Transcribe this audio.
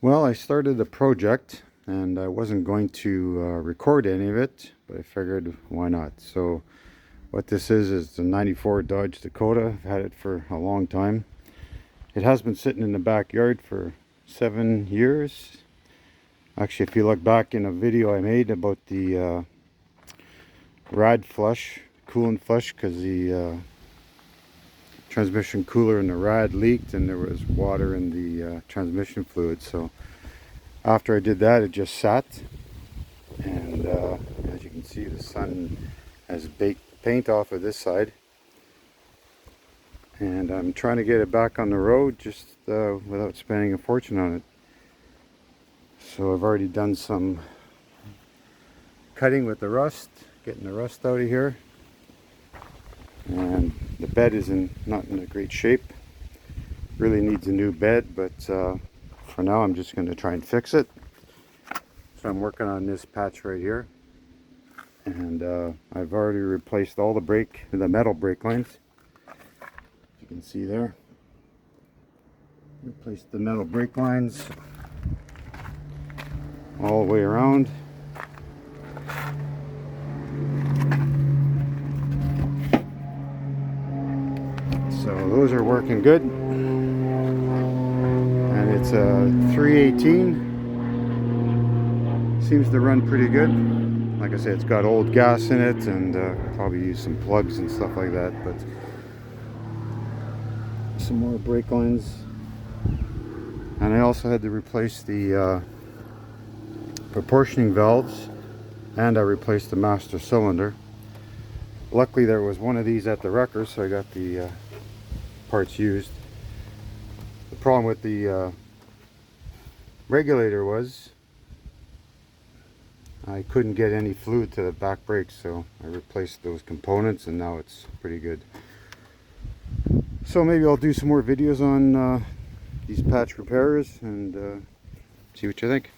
Well, I started a project and I wasn't going to record any of it, but I figured why not. So what this is the 94 Dodge Dakota. I've had it for a long time. It has been sitting in the backyard for 7 years. Actually, if you look back in a video I made about the rad flush, coolant flush, because the transmission cooler in the rad leaked and there was water in the transmission fluid. So after I did that, it just sat, and as you can see, the sun has baked paint off of this side, and I'm trying to get it back on the road just without spending a fortune on it. So I've already done some cutting with the rust, getting the rust out of here, and the bed is not in a great shape. Really needs a new bed, but for now I'm just going to try and fix it. So I'm working on this patch right here, and I've already replaced all the metal brake lines. You can see there. Replaced the metal brake lines all the way around. So those are working good. And it's a 318. Seems to run pretty good. Like I said, it's got old gas in it, and probably use some plugs and stuff like that. But some more brake lines. And I also had to replace the proportioning valves, and I replaced the master cylinder. Luckily there was one of these at the wrecker, so I got the parts used. The problem with the regulator was I couldn't get any fluid to the back brakes, so I replaced those components, and now it's pretty good. So maybe I'll do some more videos on these patch repairs and see what you think.